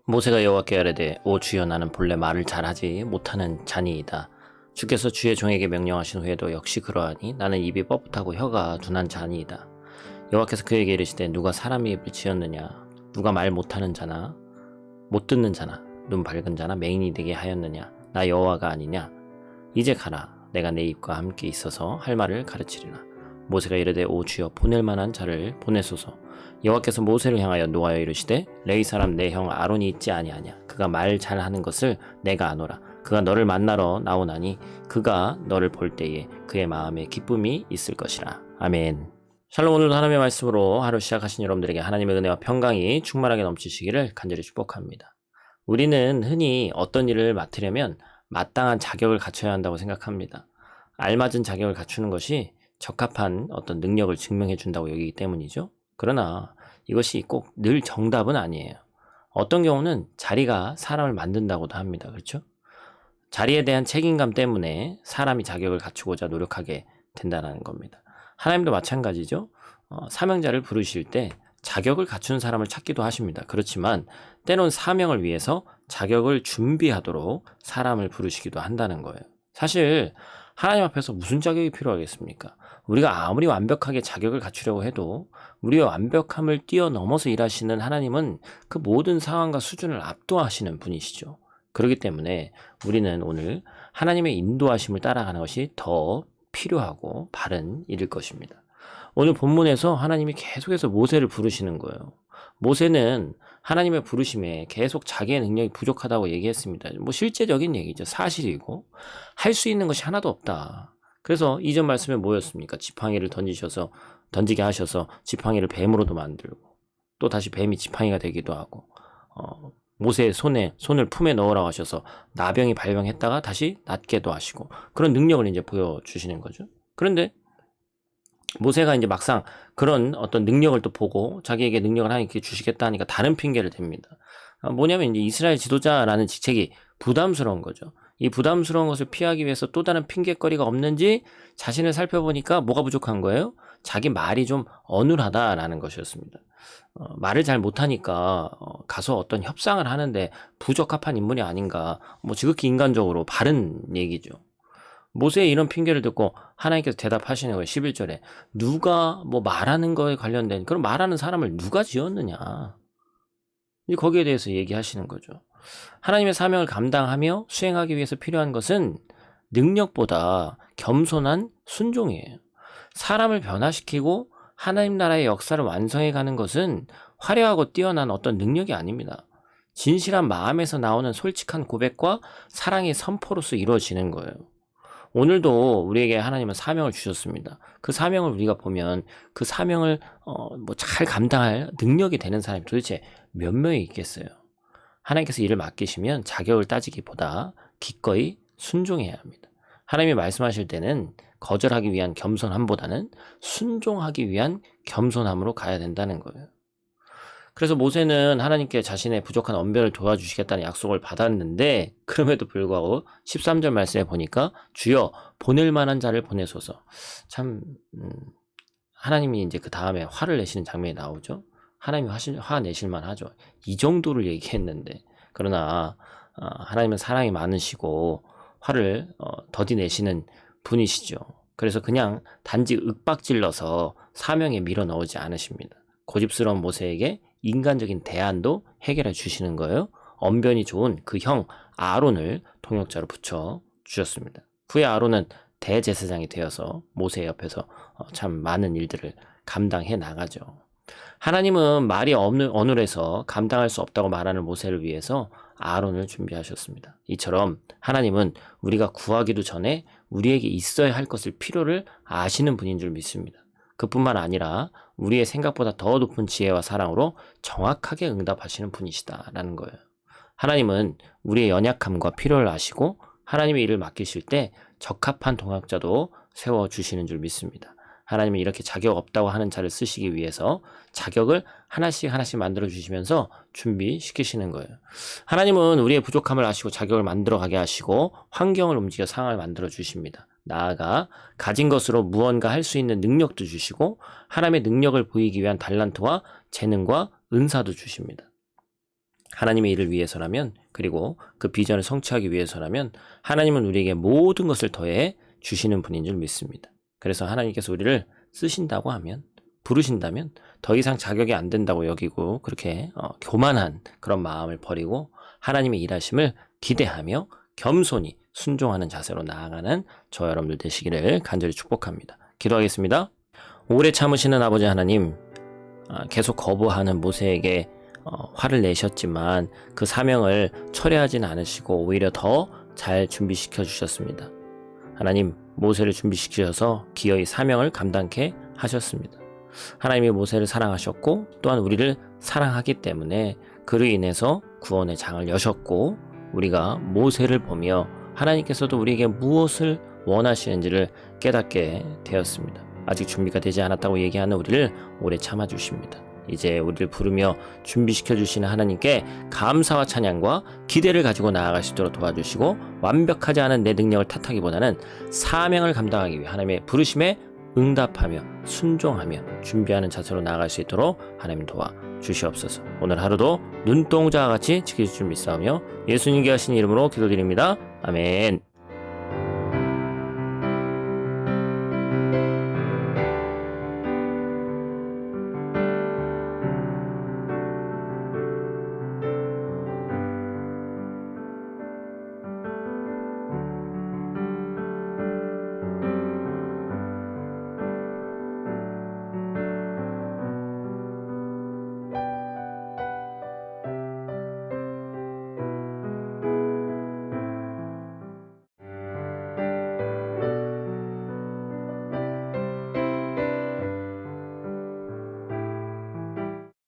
모세가 여호와께 아뢰되 오 주여 나는 본래 말을 잘하지 못하는 자니이다. 주께서 주의 종에게 명령하신 후에도 역시 그러하니 나는 입이 뻣뻣하고 혀가 둔한 자니이다. 여호와께서 그에게 이르시되 누가 사람의 입을 지었느냐? 누가 말 못하는 자나 못 듣는 자나 눈 밝은 자나 맹인이 되게 하였느냐? 나 여호와가 아니냐? 이제 가라. 내가 내 입과 함께 있어서 할 말을 가르치리라. 모세가 이르되 오 주여 보낼 만한 자를 보내소서. 여호와께서 모세를 향하여 노하여 이르시되 레위 사람 내 형 아론이 있지 아니하냐? 그가 말 잘하는 것을 내가 아노라. 그가 너를 만나러 나오나니 그가 너를 볼 때에 그의 마음에 기쁨이 있을 것이라. 아멘. 샬롬. 오늘도 하나님의 말씀으로 하루 시작하신 여러분들에게 하나님의 은혜와 평강이 충만하게 넘치시기를 간절히 축복합니다. 우리는 흔히 어떤 일을 맡으려면 마땅한 자격을 갖춰야 한다고 생각합니다. 알맞은 자격을 갖추는 것이 적합한 어떤 능력을 증명해 준다고 여기기 때문이죠. 그러나 이것이 꼭 늘 정답은 아니에요. 어떤 경우는 자리가 사람을 만든다고도 합니다. 그렇죠? 자리에 대한 책임감 때문에 사람이 자격을 갖추고자 노력하게 된다는 겁니다. 하나님도 마찬가지죠. 사명자를 부르실 때 자격을 갖춘 사람을 찾기도 하십니다. 그렇지만 때론 사명을 위해서 자격을 준비하도록 사람을 부르시기도 한다는 거예요. 사실 하나님 앞에서 무슨 자격이 필요하겠습니까? 우리가 아무리 완벽하게 자격을 갖추려고 해도 우리의 완벽함을 뛰어넘어서 일하시는 하나님은 그 모든 상황과 수준을 압도하시는 분이시죠. 그렇기 때문에 우리는 오늘 하나님의 인도하심을 따라가는 것이 더 필요하고 바른 일일 것입니다. 오늘 본문에서 하나님이 계속해서 모세를 부르시는 거예요. 모세는 하나님의 부르심에 계속 자기의 능력이 부족하다고 얘기했습니다. 실제적인 얘기죠. 사실이고 할 수 있는 것이 하나도 없다. 그래서 이전 말씀에 뭐였습니까? 지팡이를 던지게 하셔서 지팡이를 뱀으로도 만들고 또 다시 뱀이 지팡이가 되기도 하고 모세의 손을 품에 넣으라고 하셔서 나병이 발병했다가 다시 낫게도 하시고 그런 능력을 이제 보여주시는 거죠. 그런데 모세가 이제 막상 그런 어떤 능력을 또 보고 자기에게 능력을 하나님께 주시겠다 하니까 다른 핑계를 댑니다. 뭐냐면 이제 이스라엘 지도자라는 직책이 부담스러운 거죠. 이 부담스러운 것을 피하기 위해서 또 다른 핑계거리가 없는지 자신을 살펴보니까 뭐가 부족한 거예요? 자기 말이 좀 어눌하다라는 것이었습니다. 말을 잘 못하니까 가서 어떤 협상을 하는데 부적합한 인물이 아닌가, 지극히 인간적으로 바른 얘기죠. 모세의 이런 핑계를 듣고 하나님께서 대답하시는 거예요. 11절에 누가 말하는 거에 관련된 그런 말하는 사람을 누가 지었느냐, 거기에 대해서 얘기하시는 거죠. 하나님의 사명을 감당하며 수행하기 위해서 필요한 것은 능력보다 겸손한 순종이에요. 사람을 변화시키고 하나님 나라의 역사를 완성해 가는 것은 화려하고 뛰어난 어떤 능력이 아닙니다. 진실한 마음에서 나오는 솔직한 고백과 사랑의 선포로서 이루어지는 거예요. 오늘도 우리에게 하나님은 사명을 주셨습니다. 그 사명을 우리가 보면 그 사명을 잘 감당할 능력이 되는 사람이 도대체 몇 명이 있겠어요? 하나님께서 일을 맡기시면 자격을 따지기보다 기꺼이 순종해야 합니다. 하나님이 말씀하실 때는 거절하기 위한 겸손함보다는 순종하기 위한 겸손함으로 가야 된다는 거예요. 그래서 모세는 하나님께 자신의 부족한 언변을 도와주시겠다는 약속을 받았는데 그럼에도 불구하고 13절 말씀에 보니까 주여 보낼 만한 자를 보내소서. 참 하나님이 이제 그 다음에 화를 내시는 장면이 나오죠. 하나님이 화 내실만 하죠. 이 정도를 얘기했는데. 그러나 하나님은 사랑이 많으시고 화를 더디 내시는 분이시죠. 그래서 그냥 단지 윽박질러서 사명에 밀어 넣지 않으십니다. 고집스러운 모세에게 인간적인 대안도 해결해 주시는 거예요. 언변이 좋은 그 형 아론을 통역자로 붙여 주셨습니다. 후에 아론은 대제사장이 되어서 모세 옆에서 참 많은 일들을 감당해 나가죠. 하나님은 말이 어눌해서 감당할 수 없다고 말하는 모세를 위해서 아론을 준비하셨습니다. 이처럼 하나님은 우리가 구하기도 전에 우리에게 있어야 할 것을 필요를 아시는 분인 줄 믿습니다. 그뿐만 아니라 우리의 생각보다 더 높은 지혜와 사랑으로 정확하게 응답하시는 분이시다라는 거예요. 하나님은 우리의 연약함과 필요를 아시고 하나님의 일을 맡기실 때 적합한 동역자도 세워주시는 줄 믿습니다. 하나님은 이렇게 자격 없다고 하는 자를 쓰시기 위해서 자격을 하나씩 만들어 주시면서 준비시키시는 거예요. 하나님은 우리의 부족함을 아시고 자격을 만들어가게 하시고 환경을 움직여 상황을 만들어 주십니다. 나아가 가진 것으로 무언가 할 수 있는 능력도 주시고 하나님의 능력을 보이기 위한 달란트와 재능과 은사도 주십니다. 하나님의 일을 위해서라면, 그리고 그 비전을 성취하기 위해서라면 하나님은 우리에게 모든 것을 더해 주시는 분인 줄 믿습니다. 그래서 하나님께서 우리를 쓰신다고 하면, 부르신다면 더 이상 자격이 안 된다고 여기고 그렇게 교만한 그런 마음을 버리고 하나님의 일하심을 기대하며 겸손히 순종하는 자세로 나아가는 저와 여러분들 되시기를 간절히 축복합니다. 기도하겠습니다. 오래 참으시는 아버지 하나님, 계속 거부하는 모세에게 화를 내셨지만 그 사명을 철회하진 않으시고 오히려 더 잘 준비시켜 주셨습니다. 하나님, 모세를 준비시키셔서 기어이 사명을 감당케 하셨습니다. 하나님이 모세를 사랑하셨고 또한 우리를 사랑하기 때문에 그로 인해서 구원의 장을 여셨고, 우리가 모세를 보며 하나님께서도 우리에게 무엇을 원하시는지를 깨닫게 되었습니다. 아직 준비가 되지 않았다고 얘기하는 우리를 오래 참아주십니다. 이제 우리를 부르며 준비시켜 주시는 하나님께 감사와 찬양과 기대를 가지고 나아갈 수 있도록 도와주시고, 완벽하지 않은 내 능력을 탓하기보다는 사명을 감당하기 위해 하나님의 부르심에 응답하며 순종하며 준비하는 자세로 나아갈 수 있도록 하나님 도와주시옵소서. 오늘 하루도 눈동자와 같이 지켜줄 줄 믿사오며 예수님께 하신 이름으로 기도드립니다. 아멘.